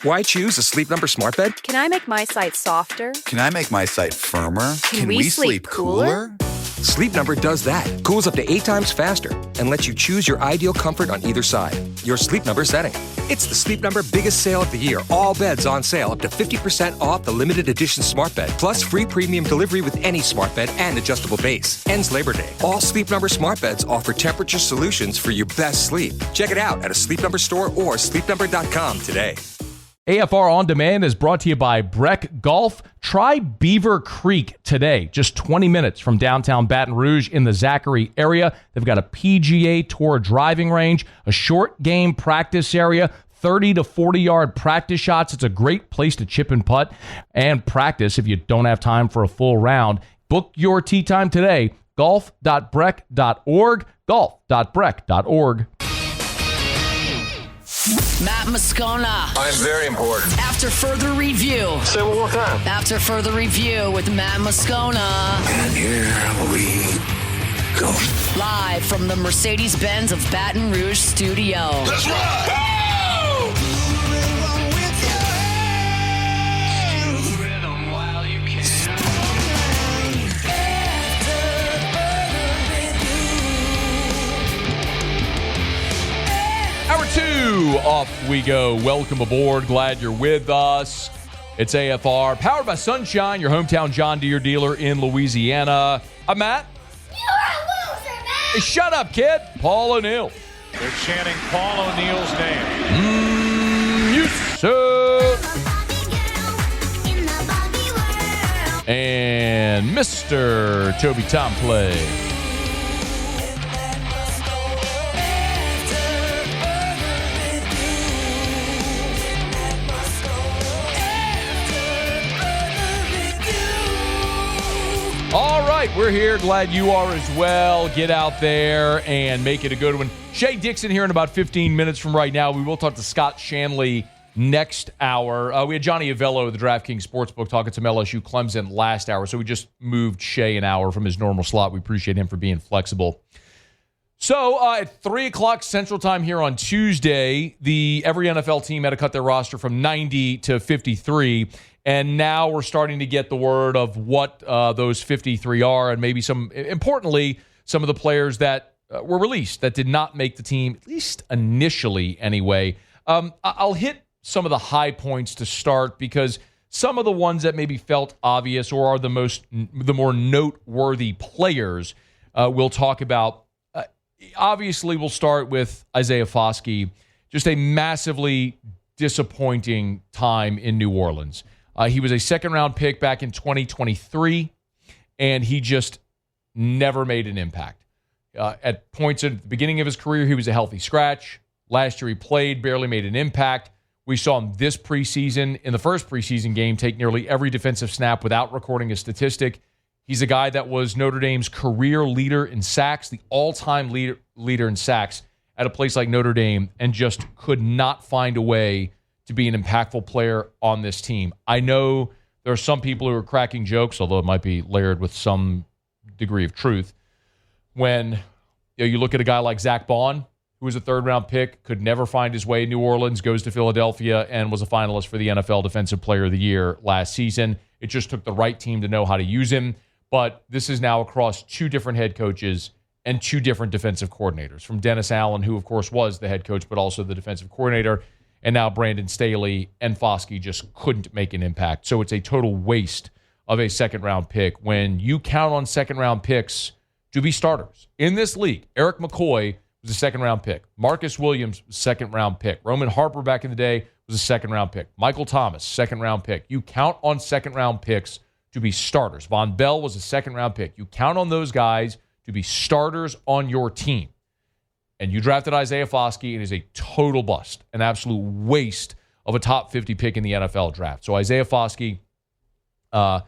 Why choose a Sleep Number smart bed? Can I make my site softer? Can I make my site firmer? Can we sleep cooler? Sleep Number does that. Cools up to 8 times faster and lets you choose your ideal comfort on either side. Your Sleep Number setting. It's the Sleep Number biggest sale of the year. All beds on sale up to 50% off the limited edition smart bed. Plus free premium delivery with any smart bed and adjustable base. Ends Labor Day. All Sleep Number smart beds offer temperature solutions for your best sleep. Check it out at a Sleep Number store or sleepnumber.com today. AFR On Demand is brought to you by Breck Golf. Try Beaver Creek today, just 20 minutes from downtown Baton Rouge in the Zachary area. They've got a PGA Tour driving range, a short game practice area, 30 to 40-yard practice shots. It's a great place to chip and putt and practice if you don't have time for a full round. Book your tee time today, golf.breck.org, golf.breck.org. Matt Moscona. I'm very important. After further review. Say it one more time. After further review with Matt Moscona. And here we go. Live from the Mercedes-Benz of Baton Rouge studio. Let's ride! Hour 2, off we go. Welcome aboard. Glad you're with us. It's AFR, powered by Sunshine, your hometown John Deere dealer in Louisiana. I'm Matt. You're a loser, man! Hey, shut up, kid. Paul O'Neill. They're chanting Paul O'Neill's name. You suck. And Mr. Toby Tomplay. All right, we're here. Glad you are as well. Get out there and make it a good one. Shea Dixon here in about 15 minutes from right now. We will talk to Scott Shanley next hour. We had Johnny Avello of the DraftKings Sportsbook talking some LSU Clemson last hour, so we just moved Shea an hour from his normal slot. We appreciate him for being flexible. So at 3 o'clock Central Time here on Tuesday, every NFL team had to cut their roster from 90 to 53. And now we're starting to get the word of what those 53 are, and maybe importantly, some of the players that were released that did not make the team, at least initially anyway. I'll hit some of the high points to start because some of the ones that maybe felt obvious or are the more noteworthy players we'll talk about. Obviously, we'll start with Isaiah Foskey. Just a massively disappointing time in New Orleans. He was a second-round pick back in 2023, and he just never made an impact. At points at the beginning of his career, he was a healthy scratch. Last year he played, barely made an impact. We saw him this preseason, in the first preseason game, take nearly every defensive snap without recording a statistic. He's a guy that was Notre Dame's career leader in sacks, the all-time leader in sacks at a place like Notre Dame, and just could not find a way to be an impactful player on this team. I know there are some people who are cracking jokes, although it might be layered with some degree of truth, when you look at a guy like Zach Bond, who was a third-round pick, could never find his way in New Orleans, goes to Philadelphia, and was a finalist for the NFL Defensive Player of the Year last season. It just took the right team to know how to use him. But this is now across 2 different head coaches and 2 different defensive coordinators, from Dennis Allen, who, of course, was the head coach, but also the defensive coordinator, and now Brandon Staley and Foskey just couldn't make an impact. So it's a total waste of a second-round pick when you count on second-round picks to be starters. In this league, Eric McCoy was a second-round pick. Marcus Williams was a second-round pick. Roman Harper back in the day was a second-round pick. Michael Thomas, second-round pick. You count on second-round picks to be starters. Von Bell was a second-round pick. You count on those guys to be starters on your team. And you drafted Isaiah Foskey, and is a total bust, an absolute waste of a top 50 pick in the NFL draft. So Isaiah Foskey, an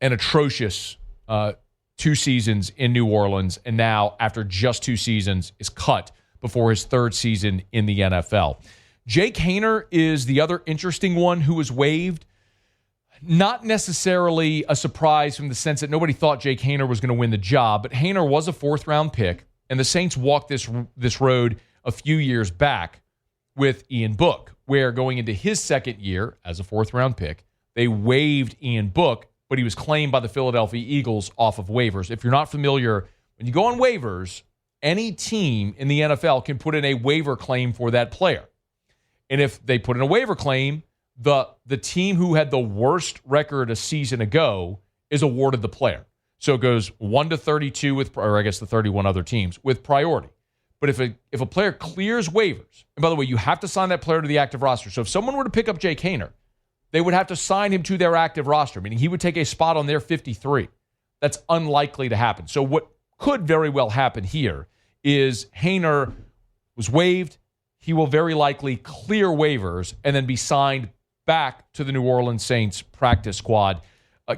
atrocious 2 seasons in New Orleans, and now, after just 2 seasons, is cut before his 3rd season in the NFL. Jake Haener is the other interesting one who was waived. Not necessarily a surprise from the sense that nobody thought Jake Haener was going to win the job, but Haener was a 4th-round pick, and the Saints walked this road a few years back with Ian Book, where going into his second year as a fourth-round pick, they waived Ian Book, but he was claimed by the Philadelphia Eagles off of waivers. If you're not familiar, when you go on waivers, any team in the NFL can put in a waiver claim for that player. And if they put in a waiver claim, the team who had the worst record a season ago is awarded the player. So it goes 1 to 32 with, or I guess the 31 other teams, with priority. But if a player clears waivers, and by the way, you have to sign that player to the active roster. So if someone were to pick up Jake Haener, they would have to sign him to their active roster, meaning he would take a spot on their 53. That's unlikely to happen. So what could very well happen here is Haener was waived. He will very likely clear waivers and then be signed back to the New Orleans Saints practice squad.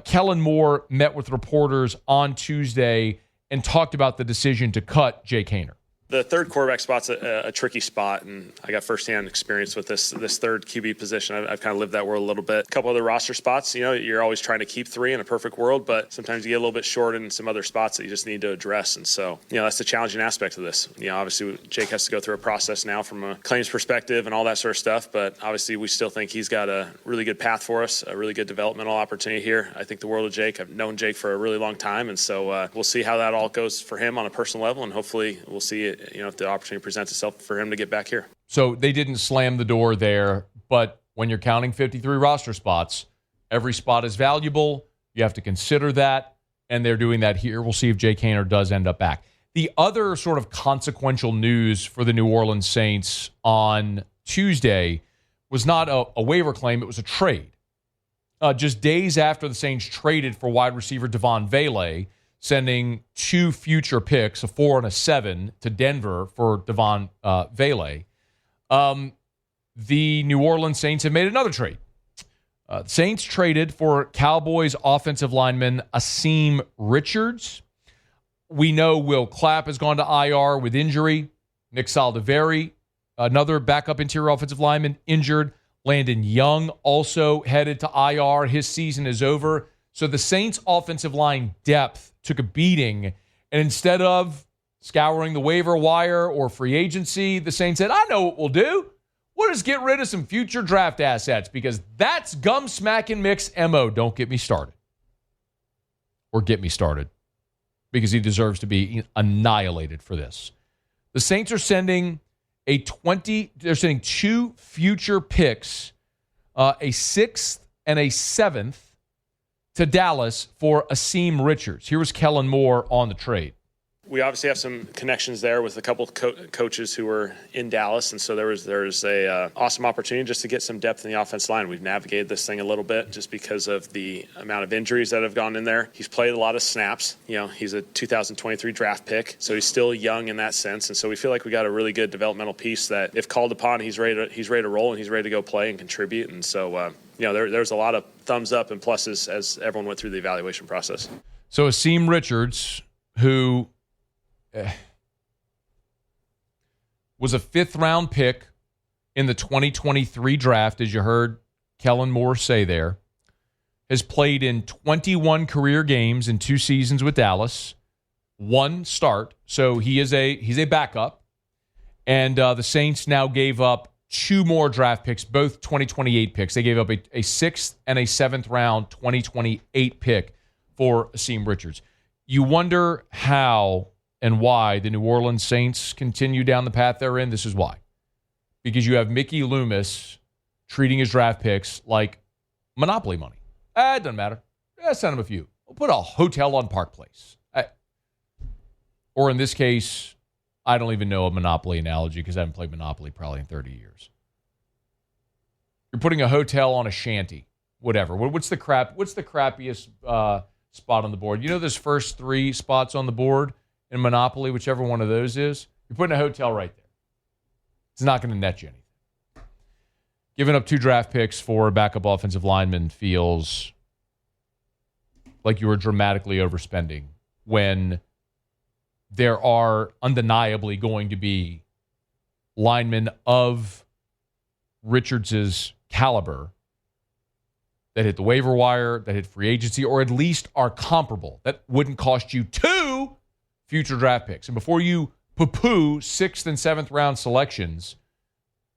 Kellen Moore met with reporters on Tuesday and talked about the decision to cut Jake Haener. The third quarterback spot's a tricky spot, and I got firsthand experience with this third QB position. I've kind of lived that world a little bit. A couple other roster spots, you're always trying to keep three in a perfect world, but sometimes you get a little bit short in some other spots that you just need to address. And so, that's the challenging aspect of this. Obviously, Jake has to go through a process now from a claims perspective and all that sort of stuff, but obviously we still think he's got a really good path for us, a really good developmental opportunity here. I think the world of Jake. I've known Jake for a really long time, and so we'll see how that all goes for him on a personal level, and hopefully we'll see it, if the opportunity presents itself for him to get back here. So they didn't slam the door there, but when you're counting 53 roster spots, every spot is valuable. You have to consider that, and they're doing that here. We'll see if Jake Haener does end up back. The other sort of consequential news for the New Orleans Saints on Tuesday was not a waiver claim, it was a trade. Just days after the Saints traded for wide receiver Devon Vele, sending 2 future picks, a 4 and a 7, to Denver for Devon Vele. The New Orleans Saints have made another trade. The Saints traded for Cowboys offensive lineman Asim Richards. We know Will Clapp has gone to IR with injury. Nick Saldiveri, another backup interior offensive lineman, injured. Landon Young also headed to IR. His season is over. So the Saints' offensive line depth took a beating, and instead of scouring the waiver wire or free agency, the Saints said, I know what we'll do. We'll just get rid of some future draft assets because that's Gum Smack and Mix MO. Don't get me started. Or get me started because he deserves to be annihilated for this. The Saints are sending they're sending 2 future picks, a 6th and a 7th, to Dallas for Asim Richards. Here was Kellen Moore on the trade. We obviously have some connections there with a couple of coaches who were in Dallas, and so there's a awesome opportunity just to get some depth in the offense line. We've navigated this thing a little bit just because of the amount of injuries that have gone in there. He's played a lot of snaps. He's a 2023 draft pick, so he's still young in that sense, and so we feel like we got a really good developmental piece that, if called upon, he's ready to roll and he's ready to go play and contribute. And so there's a lot of thumbs up and pluses as everyone went through the evaluation process. So Asim Richards, who was a 5th-round pick in the 2023 draft, as you heard Kellen Moore say there, has played in 21 career games in 2 seasons with Dallas, 1 start. So he's a backup. And the Saints now gave up 2 more draft picks, both 2028 picks. They gave up a 6th and a 7th round 2028 pick for Asim Richards. You wonder how and why the New Orleans Saints continue down the path they're in. This is why. Because you have Mickey Loomis treating his draft picks like monopoly money. It doesn't matter. Send him a few. We'll put a hotel on Park Place. Or in this case, I don't even know a Monopoly analogy because I haven't played Monopoly probably in 30 years. You're putting a hotel on a shanty. Whatever. What's the crappiest spot on the board? Those first 3 spots on the board in Monopoly, whichever one of those is, you're putting a hotel right there. It's not going to net you anything. Giving up 2 draft picks for a backup offensive lineman feels like you were dramatically overspending when there are undeniably going to be linemen of Richards' caliber that hit the waiver wire, that hit free agency, or at least are comparable. That wouldn't cost you 2 future draft picks. And before you poo-poo 6th and 7th round selections,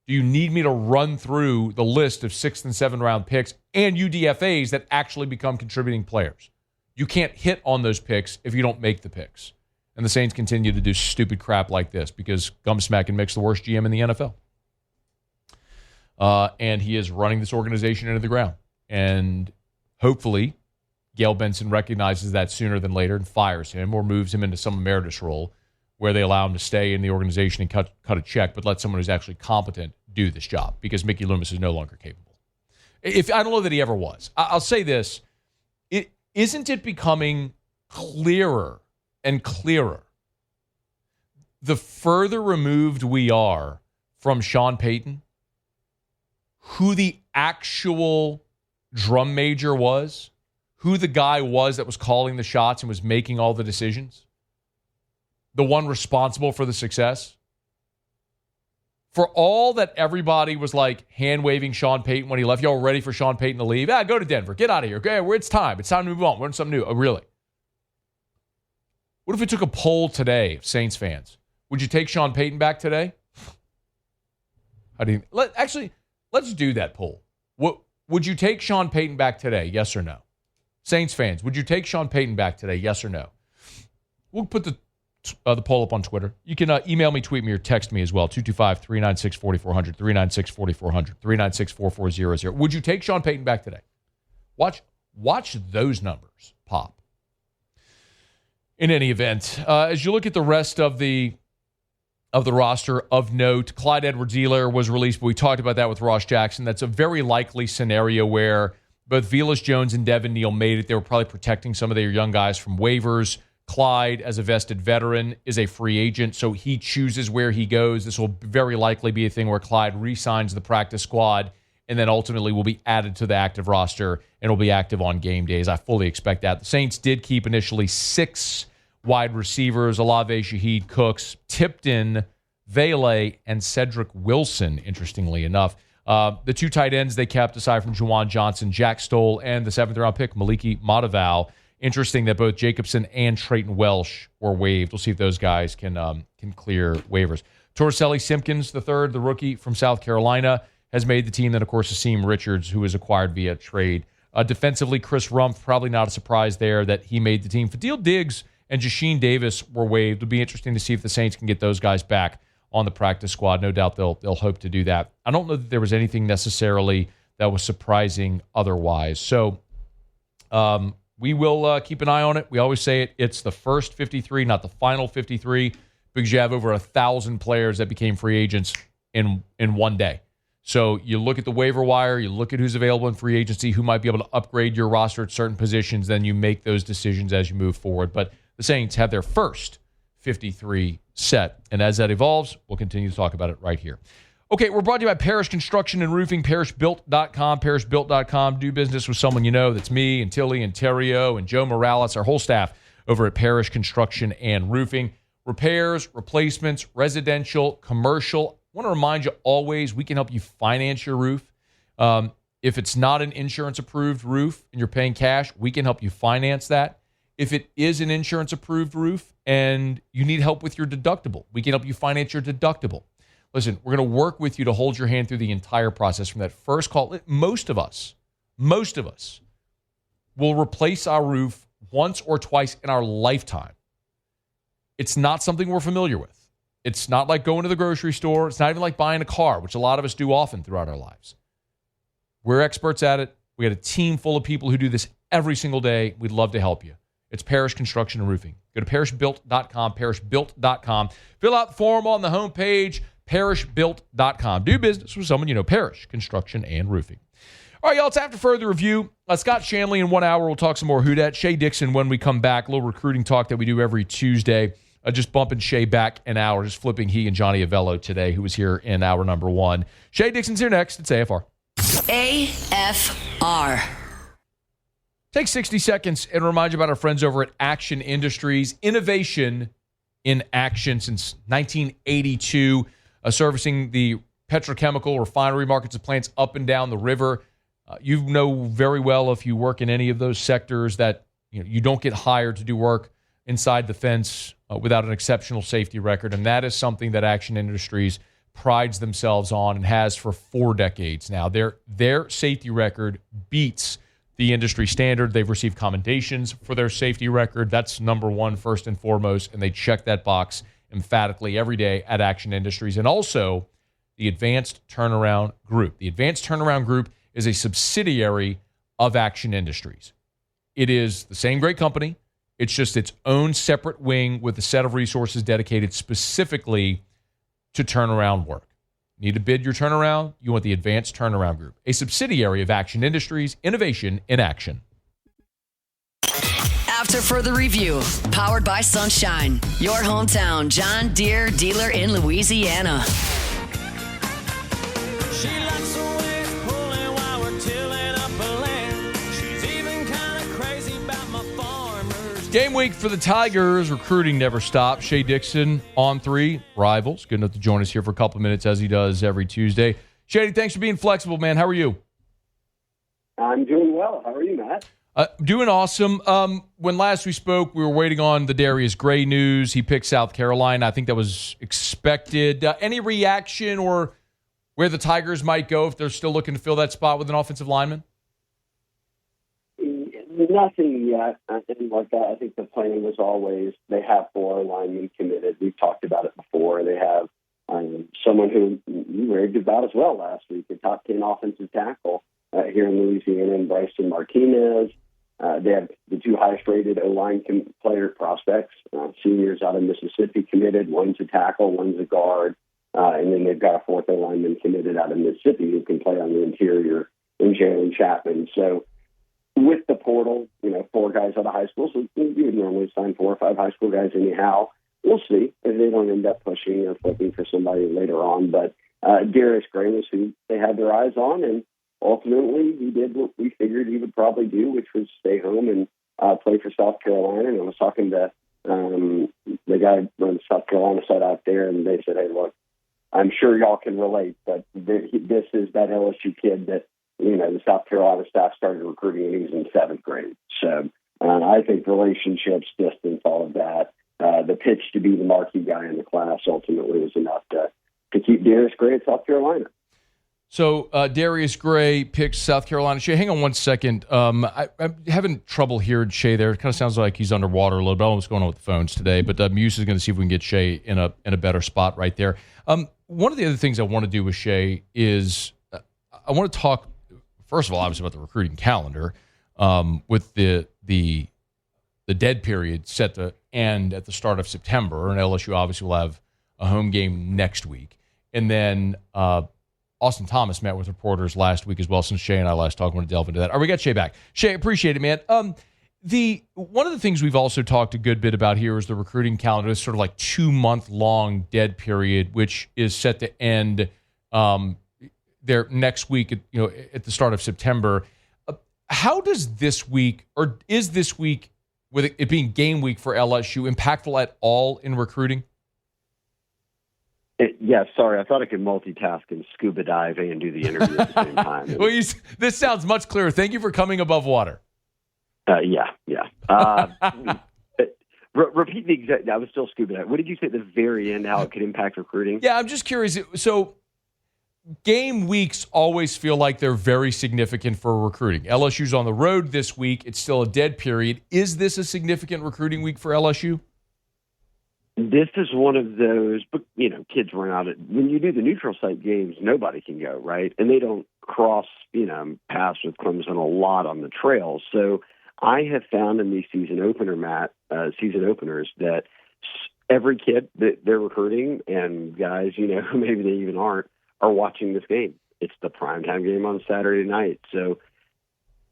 Do you need me to run through the list of 6th and 7th round picks and UDFAs that actually become contributing players? You can't hit on those picks if you don't make the picks. And the Saints continue to do stupid crap like this because Gumsmack and Mick's the worst GM in the NFL. And he is running this organization into the ground. And hopefully, Gail Benson recognizes that sooner than later and fires him or moves him into some emeritus role where they allow him to stay in the organization and cut a check, but let someone who's actually competent do this job because Mickey Loomis is no longer capable. I don't know that he ever was. I'll say this. Isn't it becoming clearer and clearer the further removed we are from Sean Payton, who the actual drum major was, who the guy was that was calling the shots and was making all the decisions, the one responsible for the success? For all that everybody was like hand-waving Sean Payton when he left, y'all ready for Sean Payton to leave? Go to Denver. Get out of here. Okay, it's time. It's time to move on. Learn something new. Oh, really? What if we took a poll today of Saints fans? Would you take Sean Payton back today? Let's do that poll. Would you take Sean Payton back today? Yes or no? Saints fans, would you take Sean Payton back today? Yes or no? We'll put the poll up on Twitter. You can email me, tweet me, or text me as well. 225-396-4400, 396-4400, 396-4400. Would you take Sean Payton back today? Watch those numbers pop. In any event, as you look at the rest of the roster of note, Clyde Edwards-Helaire was released, but we talked about that with Ross Jackson. That's a very likely scenario where both Velus Jones and Devin Neal made it. They were probably protecting some of their young guys from waivers. Clyde, as a vested veteran, is a free agent, so he chooses where he goes. This will very likely be a thing where Clyde re-signs the practice squad and then ultimately will be added to the active roster and will be active on game days. I fully expect that. The Saints did keep initially 6 wide receivers: Olave, Shaheed, Cooks, Tipton, Vele, and Cedric Wilson, interestingly enough. The 2 tight ends they kept, aside from Juwan Johnson, Jack Stoll, and the 7th-round pick, Maliki Mataval. Interesting that both Jacobson and Trayton Welsh were waived. We'll see if those guys can clear waivers. Torricelli Simpkins, the third, the rookie from South Carolina, has made the team. Then, of course, Asim Richards, who was acquired via trade. Defensively, Chris Rumpf, probably not a surprise there that he made the team. Fadil Diggs and Jasheem Davis were waived. It'll be interesting to see if the Saints can get those guys back on the practice squad. No doubt they'll hope to do that. I don't know that there was anything necessarily that was surprising otherwise. So we will keep an eye on it. We always say it. It's the first 53, not the final 53, because you have over 1,000 players that became free agents in one day. So you look at the waiver wire, you look at who's available in free agency, who might be able to upgrade your roster at certain positions, then you make those decisions as you move forward. But the Saints have their first 53 set. And as that evolves, we'll continue to talk about it right here. Okay, we're brought to you by Parish Construction and Roofing, parishbuilt.com, parishbuilt.com. Do business with someone you know. That's me and Tilly and Terrio and Joe Morales, our whole staff over at Parish Construction and Roofing. Repairs, replacements, residential, commercial. I want to remind you always, we can help you finance your roof. If it's not an insurance-approved roof and you're paying cash, we can help you finance that. If it is an insurance-approved roof and you need help with your deductible, we can help you finance your deductible. Listen, we're going to work with you to hold your hand through the entire process from that first call. Most of us will replace our roof once or twice in our lifetime. It's not something we're familiar with. It's not like going to the grocery store. It's not even like buying a car, which a lot of us do often throughout our lives. We're experts at it. We got a team full of people who do this every single day. We'd love to help you. It's Parish Construction and Roofing. Go to parishbuilt.com, parishbuilt.com. Fill out the form on the homepage, parishbuilt.com. Do business with someone you know. Parish Construction and Roofing. All right, y'all, it's after further review. Scott Shanley in 1 hour. We'll talk some more Who Dat. Shea Dixon when we come back. A little recruiting talk that we do every Tuesday. Just bumping Shea back an hour, just flipping he and Johnny Avello today, who was here in hour number 1. Shea Dixon's here next. It's AFR. AFR. Take 60 seconds and remind you about our friends over at Action Industries. Innovation in action since 1982, servicing the petrochemical refinery markets of plants up and down the river. You know very well, if you work in any of those sectors, that you don't get hired to do work inside the fence without an exceptional safety record, and that is something that Action Industries prides themselves on and has for 4 decades now. Their safety record beats the industry standard. They've received commendations for their safety record. That's number one, first and foremost, and they check that box emphatically every day at Action Industries. And also the Advanced Turnaround Group. The Advanced Turnaround Group is a subsidiary of Action Industries. It is the same great company. It's just its own separate wing with a set of resources dedicated specifically to turnaround work. Need to bid your turnaround? You want the Advanced Turnaround Group, a subsidiary of Action Industries, innovation in action. After further review, powered by Sunshine, your hometown John Deere dealer in Louisiana. She likes the way it's pulling while we're tilling up a land. She's even kind of crazy about my farmers. Game week for the Tigers. Recruiting never stops. Shea Dixon on 3. Rivals. Good enough to join us here for a couple of minutes as he does every Tuesday. Shady, thanks for being flexible, man. How are you? I'm doing well. How are you, Matt? Doing awesome. When last we spoke, we were waiting on the Darius Gray news. He picked South Carolina. I think that was expected. Any reaction or where the Tigers might go if they're still looking to fill that spot with an offensive lineman? Nothing yet. Anything like that. I think the plan was always they have 4 linemen committed. We've talked about it before. They have someone who you raved about as well last week, the top 10 offensive tackle here in Louisiana, and Bryson Martinez. They have the 2 highest-rated O-line player prospects, seniors out of Mississippi committed. One's a tackle, one's a guard. And then they've got a 4th O-lineman committed out of Mississippi who can play on the interior in Jalen Chapman. So with the portal, 4 guys out of high school, so you would normally sign 4 or 5 high school guys anyhow. We'll see if they don't end up pushing or flipping for somebody later on. But Darius Gray was who they had their eyes on, and ultimately he did what we figured he would probably do, which was stay home and play for South Carolina. And I was talking to the guy on the South Carolina side out there, and they said, hey, look, I'm sure y'all can relate, but this is that LSU kid that, the South Carolina staff started recruiting when he was in 7th grade. So I think relationships, distance, all of that, the pitch to be the marquee guy in the class ultimately was enough to keep Darius Gray at South Carolina. So Darius Gray picks South Carolina. Shea, hang on one second. I'm having trouble hearing Shea there. It kind of sounds like he's underwater a little bit. I don't know what's going on with the phones today, but Muse is going to see if we can get Shea in a better spot right there. One of the other things I want to do with Shea is I want to talk, first of all, obviously about the recruiting calendar with the dead period set to end at the start of September, and LSU obviously will have a home game next week. And then Austin Thomas met with reporters last week as well. Since Shea and I last talked, I want to delve into that. All right, we got Shea back. Shea, appreciate it, man. One of the things we've also talked a good bit about here is the recruiting calendar. It's sort of like 2-month-long dead period, which is set to end there next week, at the start of September. How does this week, or is this week, with it being game week for LSU, impactful at all in recruiting? Sorry. I thought I could multitask and scuba dive and do the interview at the same time. Well, this sounds much clearer. Thank you for coming above water. Yeah. Repeat the exact. I was still scuba diving. What did you say at the very end? How it could impact recruiting? Yeah, I'm just curious. So, game weeks always feel like they're very significant for recruiting. LSU's on the road this week. It's still a dead period. Is this a significant recruiting week for LSU? This is one of those, but kids run out. When you do the neutral site games, nobody can go, right? And they don't cross, paths with Clemson a lot on the trail. So I have found in these season openers that every kid that they're recruiting and guys, who maybe they even aren't, are watching this game. It's the primetime game on Saturday night. So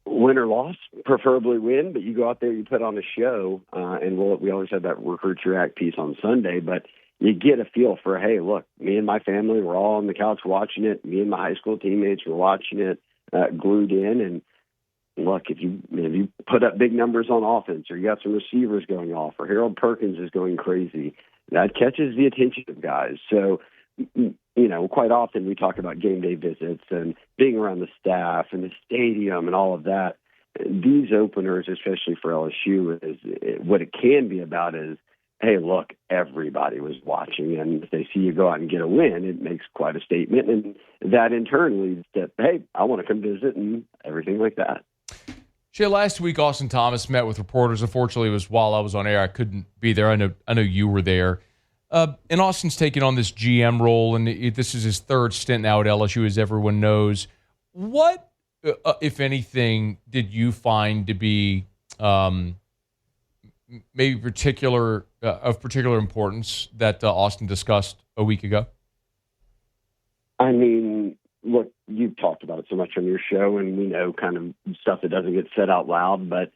win or loss, preferably win, but you go out there, you put on a show, and we always have that Recruit Your Act piece on Sunday, but you get a feel for, hey, look, me and my family were all on the couch watching it. Me and my high school teammates were watching it, glued in, and look, if you put up big numbers on offense, or you got some receivers going off, or Harold Perkins is going crazy, that catches the attention of guys. So, quite often we talk about game day visits and being around the staff and the stadium and all of that. These openers, especially for LSU, is what it can be about is, hey, look, everybody was watching, and if they see you go out and get a win, it makes quite a statement, and that in turn leads to, hey, I want to come visit and everything like that. Shea, last week Austin Thomas met with reporters. Unfortunately, it was while I was on air. I couldn't be there. I know you were there. And Austin's taking on this GM role, and this is his third stint now at LSU, as everyone knows. What, if anything, did you find to be maybe of particular importance that Austin discussed a week ago? I mean, look, you've talked about it so much on your show, and we know kind of stuff that doesn't get said out loud, but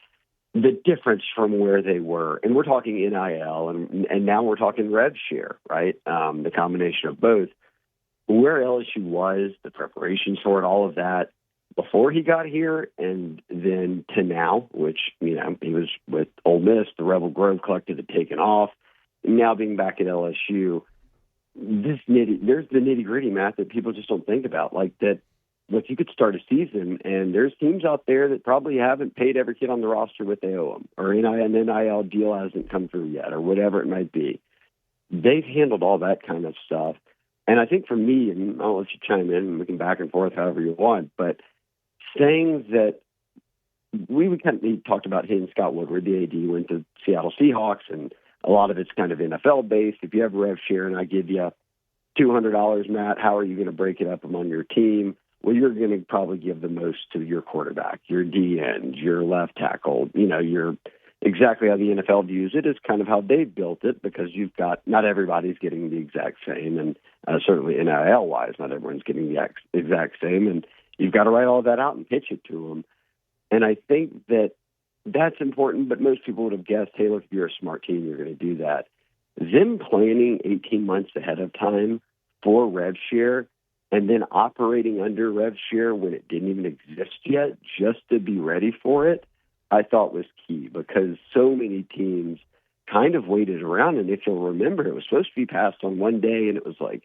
the difference from where they were, and we're talking NIL, and now we're talking rev share, right? The combination of both. Where LSU was, the preparations for it, all of that, before he got here, and then to now, which, he was with Ole Miss, the Rebel Grove Collective had taken off, now being back at LSU, there's the nitty-gritty, Matt, that people just don't think about. Like that, look, you could start a season, and there's teams out there that probably haven't paid every kid on the roster what they owe them, or an NIL deal hasn't come through yet, or whatever it might be. They've handled all that kind of stuff. And I think for me, and I'll let you chime in, and we can back and forth however you want, but saying that we talked about he and Scott Woodward, the AD, went to Seattle Seahawks, and a lot of it's kind of NFL-based. If you have rev share and I give you $200, Matt, how are you going to break it up among your team? Well, you're going to probably give the most to your quarterback, your D-end, your left tackle. You're exactly how the NFL views it is kind of how they've built it, because you've got not everybody's getting the exact same, and certainly NIL-wise, not everyone's getting the exact same, and you've got to write all that out and pitch it to them. And I think that's important, but most people would have guessed, hey, look, if you're a smart team, you're going to do that. Them planning 18 months ahead of time for rev share and then operating under rev share when it didn't even exist yet, just to be ready for it, I thought was key, because so many teams kind of waited around. And if you'll remember, it was supposed to be passed on one day, and it was like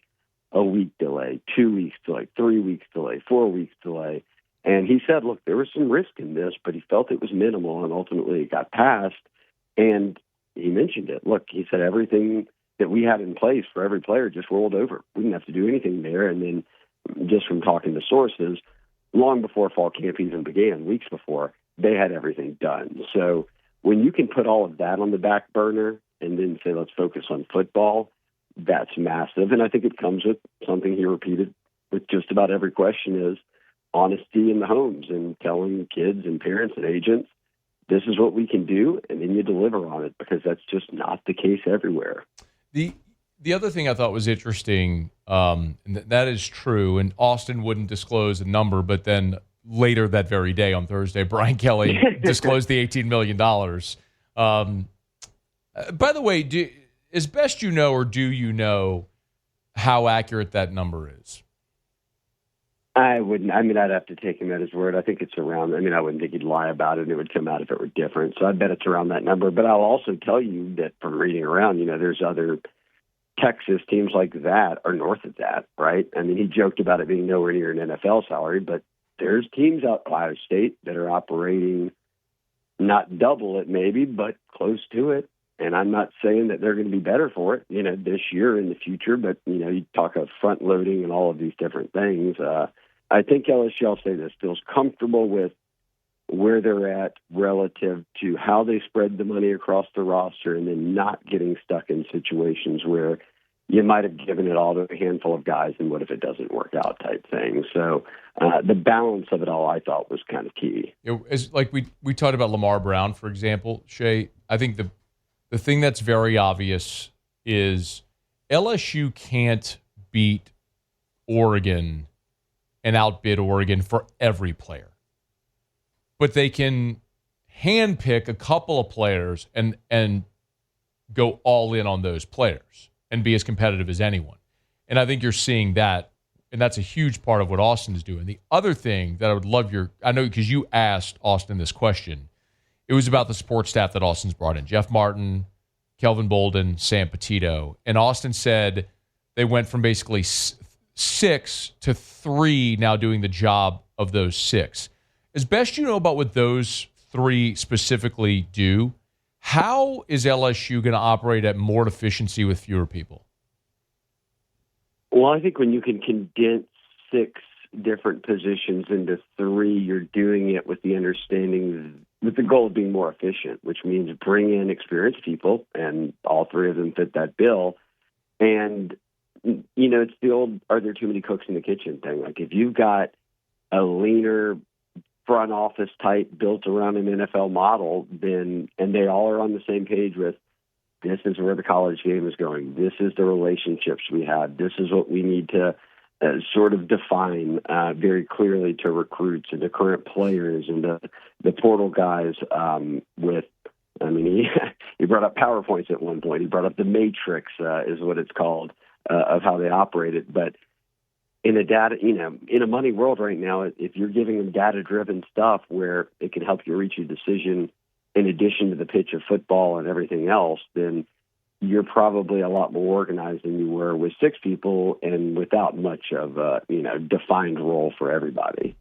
a week delay, 2 weeks delay, 3 weeks delay, 4 weeks delay. And he said, look, there was some risk in this, but he felt it was minimal, and ultimately it got passed. And he mentioned it. Look, he said everything that we had in place for every player just rolled over. We didn't have to do anything there. And then just from talking to sources, long before fall camp even began, weeks before, they had everything done. So when you can put all of that on the back burner and then say, let's focus on football, that's massive. And I think it comes with something he repeated with just about every question is honesty in the homes and telling kids and parents and agents, this is what we can do, and then you deliver on it, because that's just not the case everywhere. The other thing I thought was interesting, and that is true, and Austin wouldn't disclose a number, but then later that very day on Thursday, Brian Kelly disclosed the $18 million. By the way, as best you know, or do you know how accurate that number is? I wouldn't. I mean, I'd have to take him at his word. I think it's around. I mean, I wouldn't think he'd lie about it, and it would come out if it were different. So I bet it's around that number. But I'll also tell you that from reading around, there's other Texas teams like that are north of that, right? I mean, he joked about it being nowhere near an NFL salary, but there's teams out Ohio State that are operating not double it maybe, but close to it. And I'm not saying that they're going to be better for it, this year in the future, but, you talk of front loading and all of these different things. I think LSU, I'll say this, feels comfortable with where they're at relative to how they spread the money across the roster, and then not getting stuck in situations where you might have given it all to a handful of guys, and what if it doesn't work out type thing. So the balance of it all, I thought, was kind of key. Like we talked about Lamar Brown, for example, Shea. I think the thing that's very obvious is LSU can't beat Oregon and outbid Oregon for every player. But they can handpick a couple of players and go all in on those players and be as competitive as anyone. And I think you're seeing that, and that's a huge part of what Austin is doing. The other thing that I would love I know because you asked Austin this question, it was about the support staff that Austin's brought in. Jeff Martin, Kelvin Bolden, Sam Petito. And Austin said they went from basically 6 to 3 now doing the job of those 6. As best you know about what those 3 specifically do, How is LSU going to operate at more efficiency with fewer people? Well, I think when you can condense 6 different positions into 3, you're doing it with the understanding, with the goal of being more efficient, which means bring in experienced people, and all 3 of them fit that bill. And, it's the old, are there too many cooks in the kitchen thing? Like, if you've got a leaner front office type built around an NFL model, then, and they all are on the same page with, this is where the college game is going, this is the relationships we have, this is what we need to sort of define very clearly to recruits and to current players and the portal guys he brought up PowerPoints at one point. He brought up the matrix is what it's called of how they operate it. But in a money world right now, if you're giving them data-driven stuff where it can help you reach a decision in addition to the pitch of football and everything else, then you're probably a lot more organized than you were with 6 people and without much of a defined role for everybody.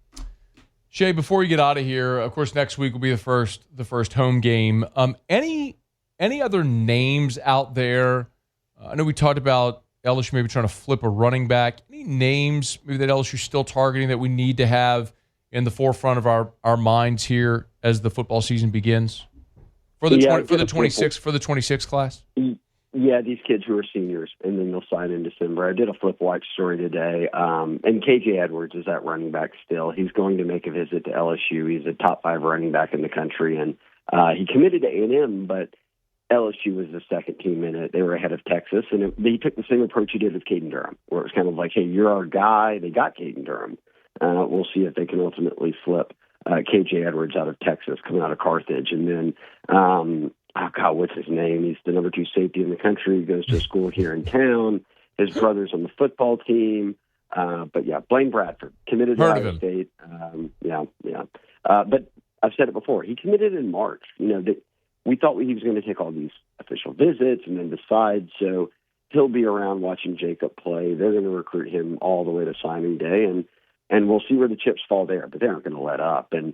Shea, before you get out of here, of course, next week will be the first home game. Any other names out there? I know we talked about LSU maybe trying to flip a running back. Any names maybe that LSU is still targeting that we need to have in the forefront of our minds here as the football season begins for the 26 class? Yeah, these kids who are seniors, and then they'll sign in December. I did a flip watch story today, and KJ Edwards is that running back still. He's going to make a visit to LSU. He's a top 5 running back in the country, and he committed to A&M, but LSU was the second team in it. They were ahead of Texas, and they took the same approach he did with Caden Durham, where it was kind of like, hey, you're our guy. They got Caden Durham. We'll see if they can ultimately flip KJ Edwards out of Texas, coming out of Carthage. And then, what's his name? He's the number 2 safety in the country. He goes to school here in town. His brother's on the football team. Blaine Bradford committed to Ohio State. But I've said it before. He committed in March. We thought he was going to take all these official visits and then decide. So he'll be around watching Jacob play. They're going to recruit him all the way to signing day, and we'll see where the chips fall there. But they aren't going to let up. And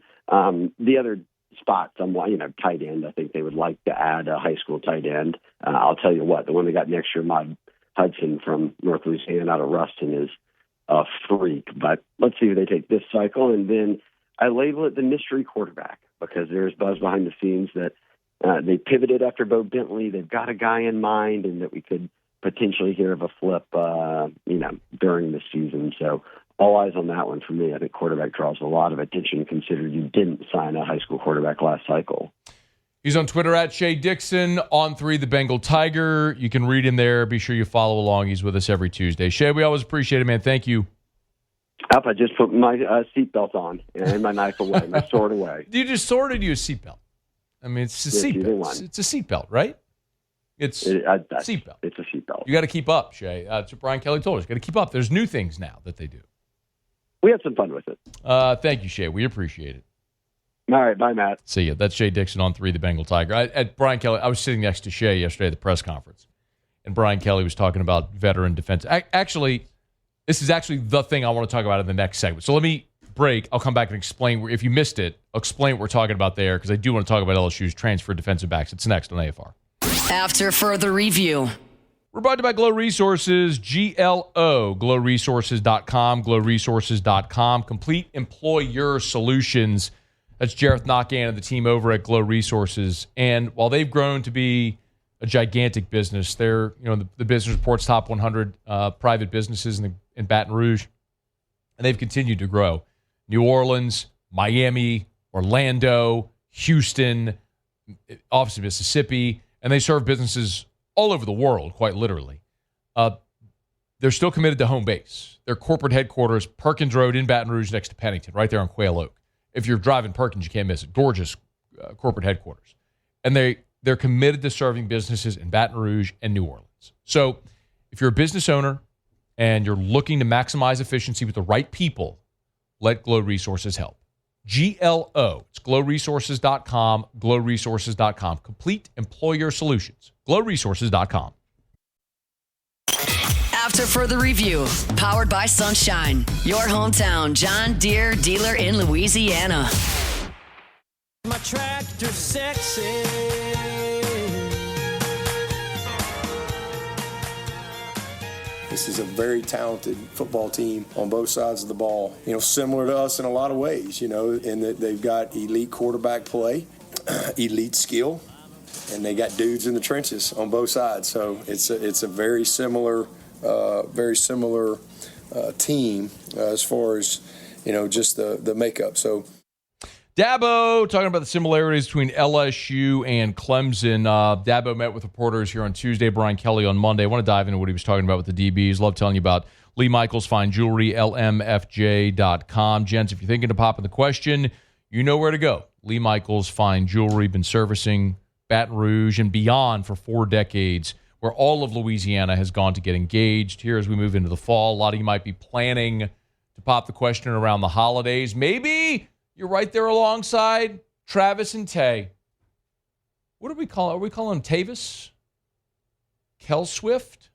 the other spots, tight end, I think they would like to add a high school tight end. I'll tell you what, the one they got next year, Mod Hudson from North Louisiana out of Ruston, is a freak. But let's see who they take this cycle. And then I label it the mystery quarterback, because there's buzz behind the scenes that they pivoted after Bo Bentley. They've got a guy in mind, and that we could potentially hear of a flip, during the season. So all eyes on that one for me. I think quarterback draws a lot of attention, considering you didn't sign a high school quarterback last cycle. He's on Twitter at Shea Dixon, on 3 the Bengal Tiger. You can read him there. Be sure you follow along. He's with us every Tuesday. Shea, we always appreciate it, man. Thank you. I just put my seatbelt on and my knife away, my sword away. You just sorted you a seatbelt. I mean, it's a seatbelt. It's a seatbelt, right? It's a seatbelt. It's a seatbelt. You got to keep up, Shea. That's what Brian Kelly told us. You got to keep up. There's new things now that they do. We had some fun with it. Thank you, Shea. We appreciate it. All right. Bye, Matt. See you. That's Shea Dixon on 3 the Bengal Tiger. At Brian Kelly, I was sitting next to Shea yesterday at the press conference, and Brian Kelly was talking about veteran defense. Actually, this is actually the thing I want to talk about in the next segment. So let me break. I'll come back and explain. If you missed it, I'll explain what we're talking about there, because I do want to talk about LSU's transfer defensive backs. It's next on AFR. After further review. We're brought to you by Glow Resources, GLO, glowresources.com, glowresources.com. Complete employer solutions. That's Jareth Knockan and the team over at Glow Resources. And while they've grown to be a gigantic business, they're, the Business Report's top 100 private businesses in Baton Rouge, and they've continued to grow. New Orleans, Miami, Orlando, Houston, obviously Mississippi, and they serve businesses all over the world, quite literally. They're still committed to home base. Their corporate headquarters, Perkins Road in Baton Rouge next to Pennington, right there on Quail Oak. If you're driving Perkins, you can't miss it. Gorgeous corporate headquarters. And they're committed to serving businesses in Baton Rouge and New Orleans. So if you're a business owner and you're looking to maximize efficiency with the right people, let Glow Resources help. GLO. It's glowresources.com, glowresources.com. Complete employer solutions. glowresources.com. After further review, powered by Sunshine, your hometown John Deere dealer in Louisiana. My tractor's sexy. This is a very talented football team on both sides of the ball. Similar to us in a lot of ways, in that they've got elite quarterback play, elite skill, and they got dudes in the trenches on both sides. So it's a very similar team as far as just the makeup. So Dabo talking about the similarities between LSU and Clemson. Dabo met with reporters here on Tuesday. Brian Kelly on Monday. I want to dive into what he was talking about with the DBs. Love telling you about Lee Michaels Fine Jewelry, lmfj.com. Gents, if you're thinking of popping the question, you know where to go. Lee Michaels Fine Jewelry, been servicing Baton Rouge and beyond for 4 decades, where all of Louisiana has gone to get engaged. Here as we move into the fall, a lot of you might be planning to pop the question around the holidays. Maybe you're right there alongside Travis and Tay. What do we call it? Are we calling them Tavis? Kel Swift?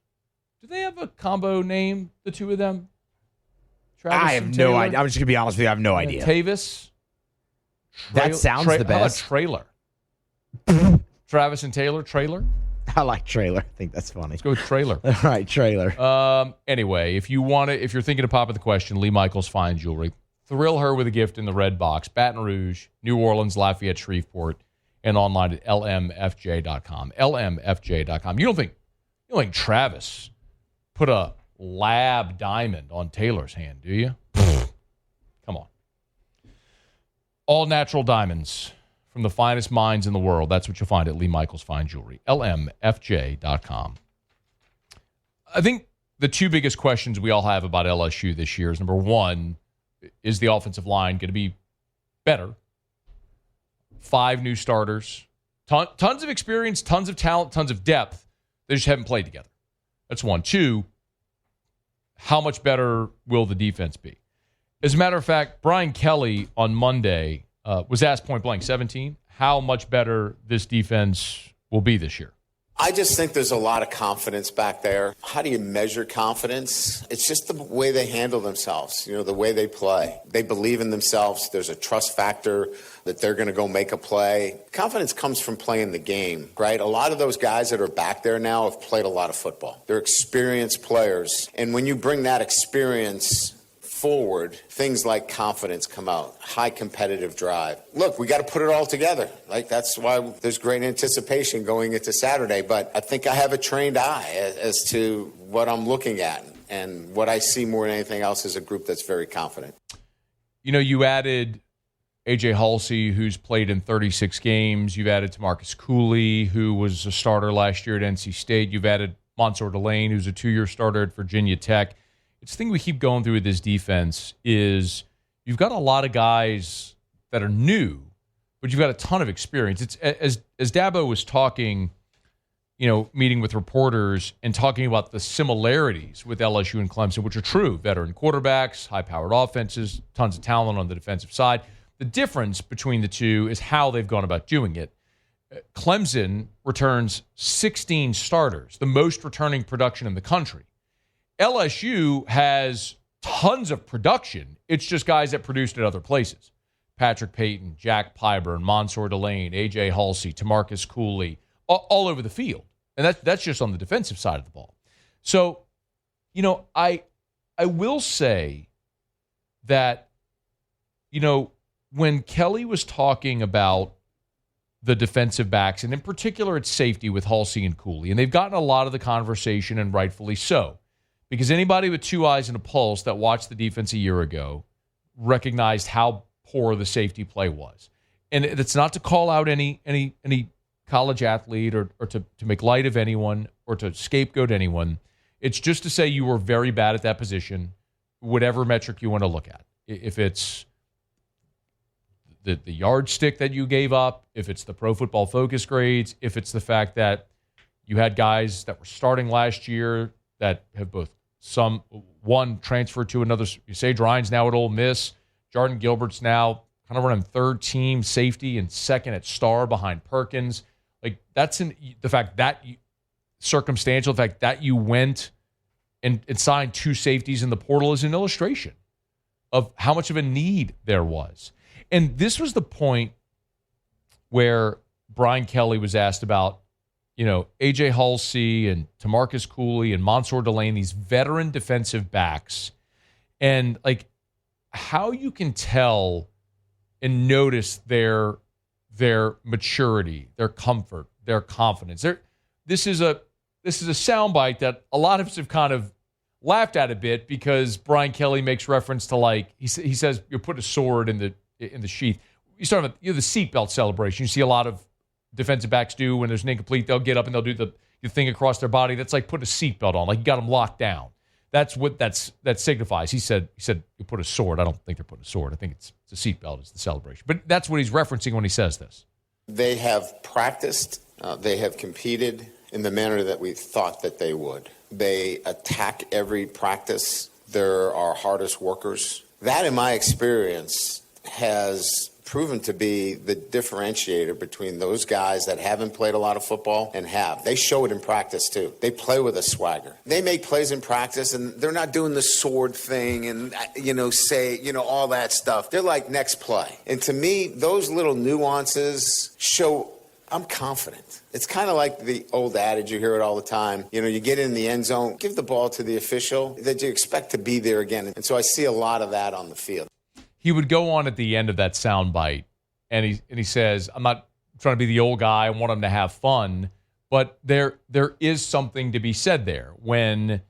Do they have a combo name, the two of them? Travis I have no idea. I'm just going to be honest with you. I have no idea. Tavis? That sounds the best. Trailer. Travis and Taylor, Trailer? I like Trailer. I think that's funny. Let's go with Trailer. All right, Trailer. Anyway, if you're thinking of popping the question, Lee Michaels Fine Jewelry. Thrill her with a gift in the red box. Baton Rouge, New Orleans, Lafayette, Shreveport, and online at lmfj.com. lmfj.com. You don't think Travis put a lab diamond on Taylor's hand, do you? Come on. All natural diamonds from the finest minds in the world. That's what you'll find at Lee Michaels Fine Jewelry. lmfj.com. I think the two biggest questions we all have about LSU this year is, number one, is the offensive line going to be better? 5 new starters, tons of experience, tons of talent, tons of depth. They just haven't played together. That's one. 2, how much better will the defense be? As a matter of fact, Brian Kelly on Monday was asked point blank, 17, how much better this defense will be this year. I just think there's a lot of confidence back there. How do you measure confidence? It's just the way they handle themselves, the way they play. They believe in themselves. There's a trust factor that they're going to go make a play. Confidence comes from playing the game, right? A lot of those guys that are back there now have played a lot of football. They're experienced players. And when you bring that experience forward, things like confidence come out, high competitive drive. Look, we got to put it all together. That's why there's great anticipation going into Saturday. But I think I have a trained eye as to what I'm looking at. And what I see more than anything else is a group that's very confident. You added A.J. Halsey, who's played in 36 games. You've added Tamarcus Cooley, who was a starter last year at NC State. You've added Mansour Delane, who's a 2-year starter at Virginia Tech. It's the thing we keep going through with this defense is you've got a lot of guys that are new, but you've got a ton of experience. It's as Dabo was talking, meeting with reporters and talking about the similarities with LSU and Clemson, which are true. Veteran quarterbacks, high-powered offenses, tons of talent on the defensive side. The difference between the two is how they've gone about doing it. Clemson returns 16 starters, the most returning production in the country. LSU has tons of production. It's just guys that produced at other places. Patrick Payton, Jack Pyburn, Mansour Delane, A.J. Halsey, Tamarcus Cooley, all over the field. And that's just on the defensive side of the ball. So, I will say that, when Kelly was talking about the defensive backs, and in particular it's safety with Halsey and Cooley, and they've gotten a lot of the conversation, and rightfully so. Because anybody with 2 eyes and a pulse that watched the defense a year ago recognized how poor the safety play was. And it's not to call out any college athlete or to make light of anyone or to scapegoat anyone. It's just to say you were very bad at that position, whatever metric you want to look at. If it's the yardstick that you gave up, if it's the Pro Football Focus grades, if it's the fact that you had guys that were starting last year that have one transferred to another. Sage Ryan's now at Ole Miss. Jordan Gilbert's now kind of running 3rd team safety and 2nd at star behind Perkins. That's the fact that circumstantial, the fact that you went and signed 2 safeties in the portal is an illustration of how much of a need there was. And this was the point where Brian Kelly was asked about A.J. Halsey and Tamarcus Cooley and Mansour Delane, these veteran defensive backs, and like how you can tell and notice their maturity, their comfort, their confidence. This is a soundbite that a lot of us have kind of laughed at a bit because Brian Kelly makes reference to, like, he says you put a sword in the sheath. You start with the seatbelt celebration. You see a lot of defensive backs do when there's an incomplete. They'll get up and they'll do the thing across their body. That's like put a seatbelt on, like you got them locked down. That's what that signifies. He said you put a sword. I don't think they're putting a sword. I think it's a seatbelt is the celebration. But that's what he's referencing when he says this. They have practiced. They have competed in the manner that we thought that they would. They attack every practice. They're our hardest workers. That, in my experience, has proven to be the differentiator between those guys that haven't played a lot of football and have. They show it in practice, too. They play with a swagger. They make plays in practice, and they're not doing the sword thing and, all that stuff. They're like, next play. And to me, those little nuances show I'm confident. It's kind of like the old adage, you hear it all the time. You get in the end zone, give the ball to the official that you expect to be there again. And so I see a lot of that on the field. He would go on at the end of that soundbite, and he says, I'm not trying to be the old guy. I want him to have fun. But there is something to be said there. When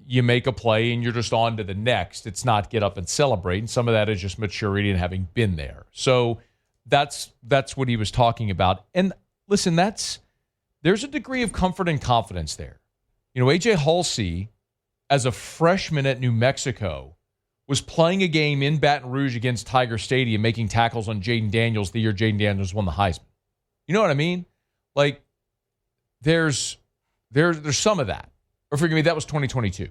you make a play and you're just on to the next, it's not get up and celebrate. And some of that is just maturity and having been there. So that's what he was talking about. And listen, there's a degree of comfort and confidence there. A.J. Halsey, as a freshman at New Mexico, was playing a game in Baton Rouge against Tiger Stadium, making tackles on Jaden Daniels the year Jaden Daniels won the Heisman. You know what I mean? Like, there's some of that. Or forgive me, that was 2022.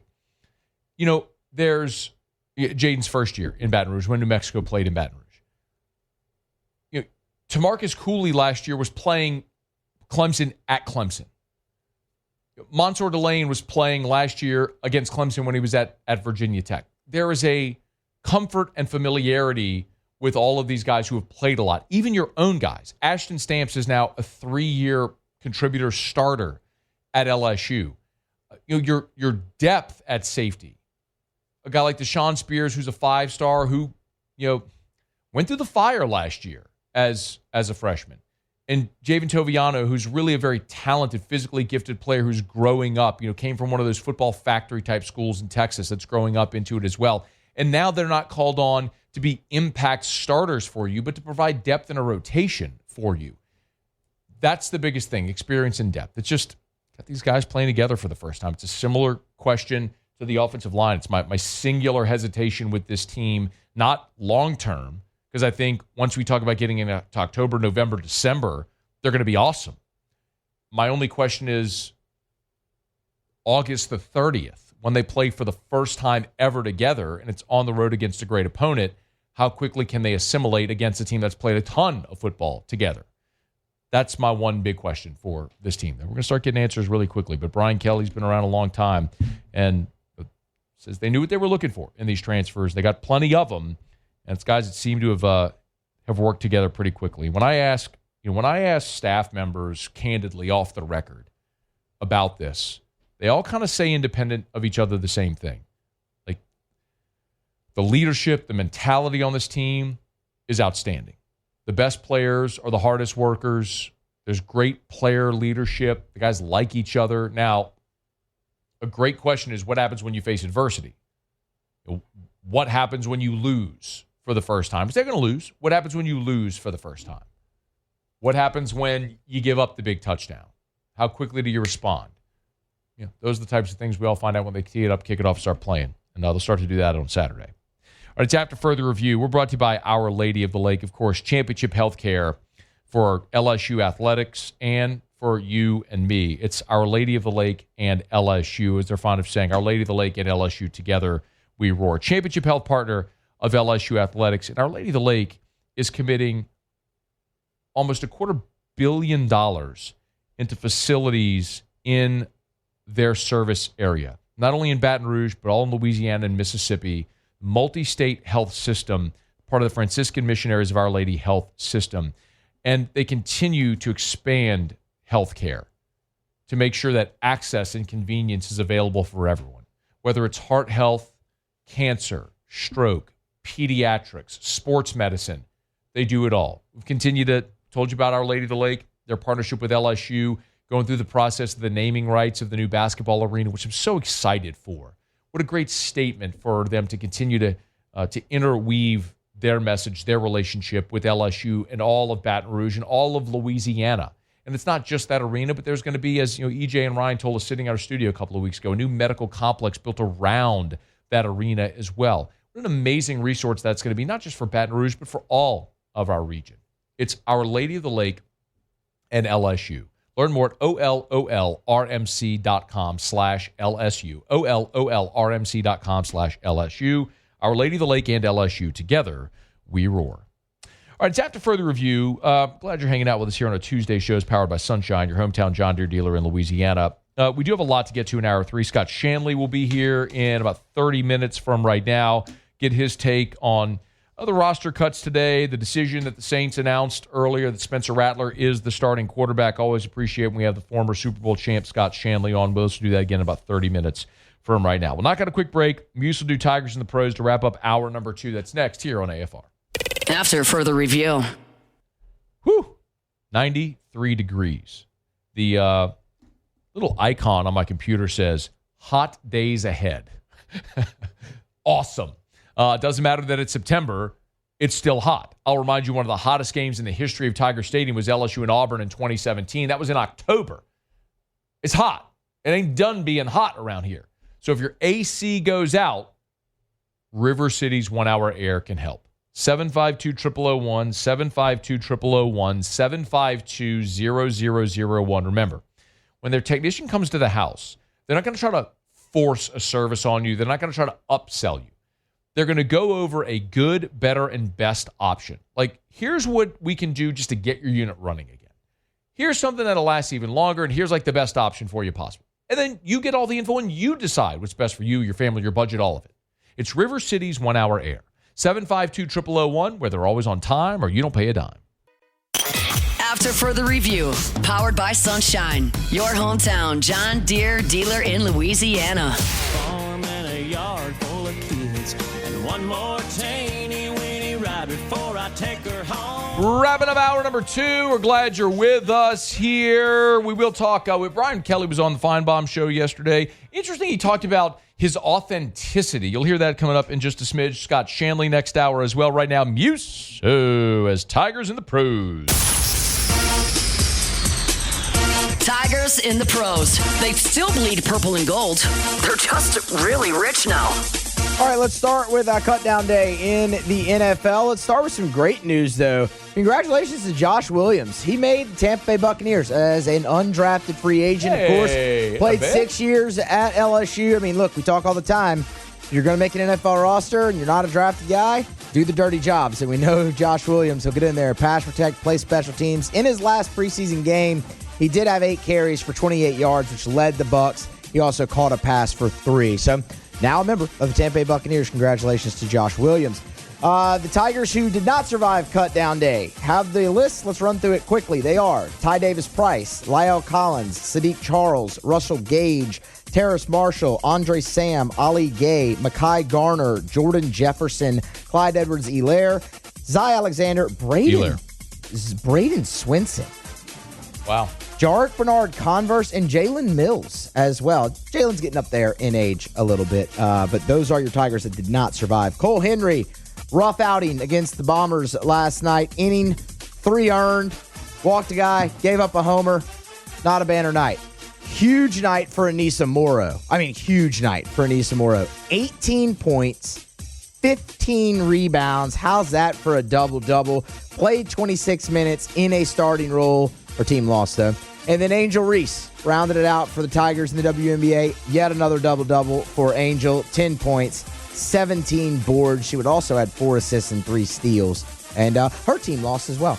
There's Jaden's first year in Baton Rouge when New Mexico played in Baton Rouge. Tamarcus Cooley last year was playing Clemson at Clemson. Mansour Delane was playing last year against Clemson when he was at Virginia Tech. There is a comfort and familiarity with all of these guys who have played a lot, even your own guys. Ashton Stamps is now a 3-year contributor starter at LSU. Your depth at safety. A guy like Deshaun Spears, who's a 5-star, who went through the fire last year as a freshman. And Javen Toviano, who's really a very talented, physically gifted player who's growing up, came from one of those football factory type schools in Texas that's growing up into it as well. And now they're not called on to be impact starters for you, but to provide depth in a rotation for you. That's the biggest thing, experience and depth. It's just got these guys playing together for the first time. It's a similar question to the offensive line. It's my singular hesitation with this team, not long-term, because I think once we talk about getting into October, November, December, they're going to be awesome. My only question is August the 30th, when they play for the first time ever together, and it's on the road against a great opponent, how quickly can they assimilate against a team that's played a ton of football together? That's my one big question for this team. We're going to start getting answers really quickly, but Brian Kelly's been around a long time and says they knew what they were looking for in these transfers. They got plenty of them. And it's guys that seem to have worked together pretty quickly. When I ask staff members candidly off the record about this, they all kind of say independent of each other the same thing. Like, the leadership, the mentality on this team is outstanding. The best players are the hardest workers. There's great player leadership. The guys like each other. Now, a great question is what happens when you face adversity? What happens when you lose for the first time? Because they're going to lose. What happens when you lose for the first time? What happens when you give up the big touchdown? How quickly do you respond? Those are the types of things we all find out when they tee it up, kick it off, start playing. And they'll start to do that on Saturday. All right, it's After Further Review. We're brought to you by Our Lady of the Lake, of course, championship healthcare for LSU athletics and for you and me. It's Our Lady of the Lake and LSU, as they're fond of saying. Our Lady of the Lake and LSU together, we roar. Championship health partner of LSU athletics. And Our Lady of the Lake is committing almost $250 million into facilities in their service area. Not only in Baton Rouge, but all in Louisiana and Mississippi. Multi-state health system, part of the Franciscan Missionaries of Our Lady Health System. And they continue to expand health care. to make sure that access and convenience is available for everyone, whether it's heart health, cancer, stroke, pediatrics, sports medicine. They do it all. We've continued to told you about Our Lady of the Lake, their partnership with LSU, going through the process of the naming rights of the new basketball arena, which I'm so excited for. What a great statement for them to continue to interweave their message, their relationship with LSU and all of Baton Rouge and all of Louisiana. And it's not just that arena, but there's going to be, as EJ and Ryan told us sitting in our studio a couple of weeks ago, a new medical complex built around that arena as well. What an amazing resource that's going to be, not just for Baton Rouge, but for all of our region. It's Our Lady of the Lake and LSU. Learn more at ololrmc.com/LSU. ololrmc.com/LSU. Our Lady of the Lake and LSU. Together, we roar. All right, it's after further review. Glad you're hanging out with us here on a Tuesday show powered by Sunshine, your hometown John Deere dealer in Louisiana. We do have a lot to get to in Hour 3. Scott Shanley will be here in about 30 minutes from right now. Get his take on the roster cuts today, the decision that the Saints announced earlier that Spencer Rattler is the starting quarterback. Always appreciate when we have the former Super Bowl champ Scott Shanley on. We'll also do that again in about 30 minutes from right now. We'll knock out a quick break. Muse will do Tigers and the Pros to wrap up hour number 2. That's next here on AFR. After further review. 93 degrees. The little icon on my computer says, hot days ahead. Awesome. It doesn't matter that it's September. It's still hot. I'll remind you, one of the hottest games in the history of Tiger Stadium was LSU and Auburn in 2017. That was in October. It's hot. It ain't done being hot around here. So if your AC goes out, River City's 1 Hour Air can help. 752-0001, 752-0001, 752-0001. Remember, when their technician comes to the house, they're not going to try to force a service on you. They're not going to try to upsell you. They're going to go over a good, better, and best option. Like, here's what we can do just to get your unit running again. Here's something that'll last even longer, and here's like the best option for you possible. And then you get all the info and you decide what's best for you, your family, your budget, all of it. It's River City's 1 Hour Air. 752-0001, where they're always on time or you don't pay a dime. After further review, powered by Sunshine, your hometown John Deere dealer in Louisiana. Farm and a yard full of kids, and one more teeny weeny ride before I take her home. Wrapping up hour number 2. We're glad you're with us here. We will talk with Brian Kelly was on the Feinbaum show yesterday. Interesting, he talked about his authenticity. You'll hear that coming up in just a smidge. Scott Shanley next hour as well. Right now, Muse as Tigers and the Pros. Tigers in the Pros. They still bleed purple and gold. They're just really rich now. All right, let's start with cut down day in the NFL. Let's start with some great news, though. Congratulations to Josh Williams. He made the Tampa Bay Buccaneers as an undrafted free agent. Of course, played 6 years at LSU. I mean, look, we talk all the time. If you're going to make an NFL roster and you're not a drafted guy, do the dirty jobs. And we know Josh Williams will get in there, pass protect, play special teams. In his last preseason game, he did have 8 carries for 28 yards, which led the Bucs. He also caught a pass for 3. So now a member of the Tampa Bay Buccaneers. Congratulations to Josh Williams. The Tigers, who did not survive cut down day, have the list. Let's run through it quickly. They are Ty Davis-Price, Lyle Collins, Sadiq Charles, Russell Gage, Terrace Marshall, Andre Sam, Ali Gay, Mekhi Garner, Jordan Jefferson, Clyde Edwards-Helaire, Zy Alexander, Braden Swinson. Wow. Jarek Bernard-Converse, and Jalen Mills as well. Jalen's getting up there in age a little bit, but those are your Tigers that did not survive. Cole Henry, rough outing against the Bombers last night. Inning, 3 earned, walked a guy, gave up a homer. Not a banner night. Huge night for Anissa Morrow. 18 points, 15 rebounds. How's that for a double-double? Played 26 minutes in a starting role. Our team lost, though. And then Angel Reese rounded it out for the Tigers in the WNBA. Yet another double-double for Angel. 10 points, 17 boards. She would also had 4 assists and 3 steals. And her team lost as well.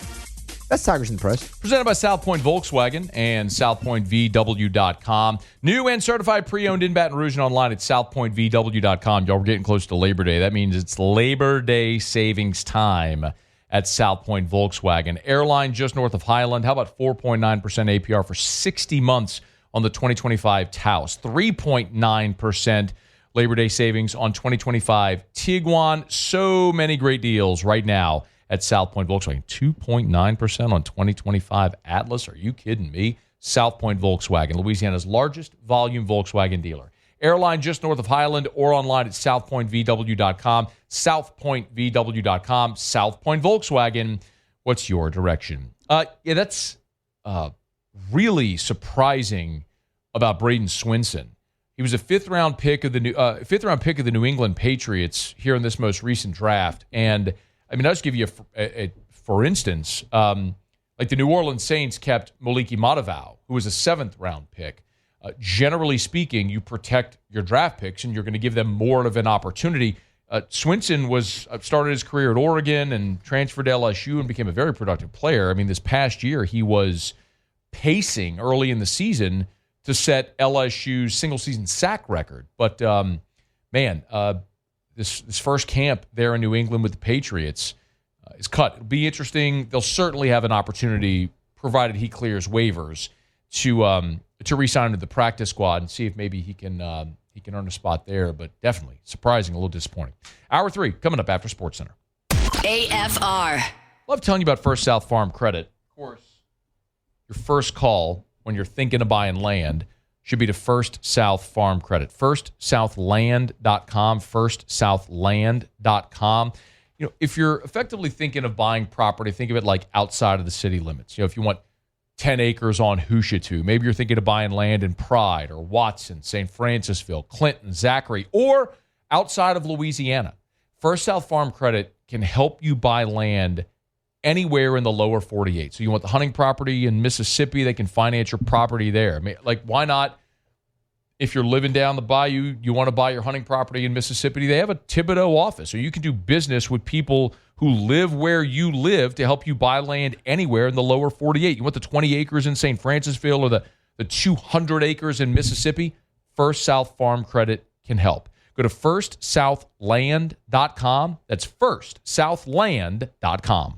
That's Tigers in the Pros. Presented by South Point Volkswagen and SouthPointVW.com. New and certified pre-owned in Baton Rouge and online at SouthPointVW.com. Y'all, we're getting close to Labor Day. That means it's Labor Day savings time at South Point Volkswagen. Airline just north of Highland. How about 4.9% APR for 60 months on the 2025 Taos. 3.9% Labor Day savings on 2025 Tiguan. So many great deals right now at South Point Volkswagen. 2.9% on 2025 Atlas. Are you kidding me? South Point Volkswagen, Louisiana's largest volume Volkswagen dealer. Airline just north of Highland or online at southpointvw.com. Southpointvw.com. South Point Volkswagen. What's your direction? That's really surprising about Braden Swinson. He was a fifth round pick of the New England Patriots here in this most recent draft. And I mean, I'll just give you for instance, like the New Orleans Saints kept Moliki Matavao, who was a seventh round pick. Generally speaking, you protect your draft picks and you're going to give them more of an opportunity. Swinson started his career at Oregon and transferred to LSU and became a very productive player. I mean, this past year he was pacing early in the season to set LSU's single-season sack record. But, this first camp there in New England with the Patriots is cut. It'll be interesting. They'll certainly have an opportunity, provided he clears waivers, to re-sign to the practice squad and see if maybe he can earn a spot there. But definitely surprising, a little disappointing. Hour 3 coming up after SportsCenter. AFR. Love telling you about First South Farm Credit. Of course, your first call when you're thinking of buying land should be to First South Farm Credit. FirstSouthLand.com. FirstSouthLand.com. You know, if you're effectively thinking of buying property, think of it like outside of the city limits. You know, if you want 10 acres on Hushatu, maybe you're thinking of buying land in Pride or Watson, St. Francisville, Clinton, Zachary, or outside of Louisiana. First South Farm Credit can help you buy land anywhere in the lower 48. So you want the hunting property in Mississippi, they can finance your property there. I mean, like, why not? If you're living down the bayou, you want to buy your hunting property in Mississippi, they have a Thibodeau office. So you can do business with people who live where you live to help you buy land anywhere in the lower 48. You want the 20 acres in St. Francisville or the 200 acres in Mississippi? First South Farm Credit can help. Go to FirstSouthLand.com. That's FirstSouthLand.com.